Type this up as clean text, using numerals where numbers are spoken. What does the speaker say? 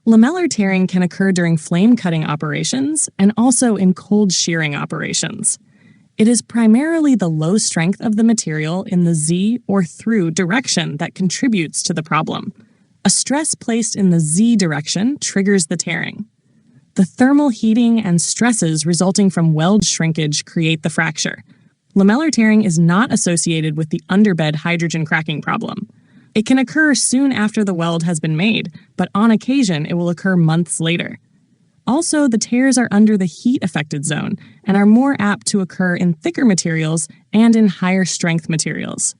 Lamellar tearing can occur during flame cutting operations and also in cold shearing operations. It is primarily the low strength of the material in the Z or through direction that contributes to the problem. A stress placed in the Z direction triggers the tearing. The thermal heating and stresses resulting from weld shrinkage create the fracture. Lamellar tearing is not associated with the underbed hydrogen cracking problem. It can occur soon after the weld has been made, but on occasion it will occur months later. Also, the tears are under the heat-affected zone and are more apt to occur in thicker materials and in higher strength materials.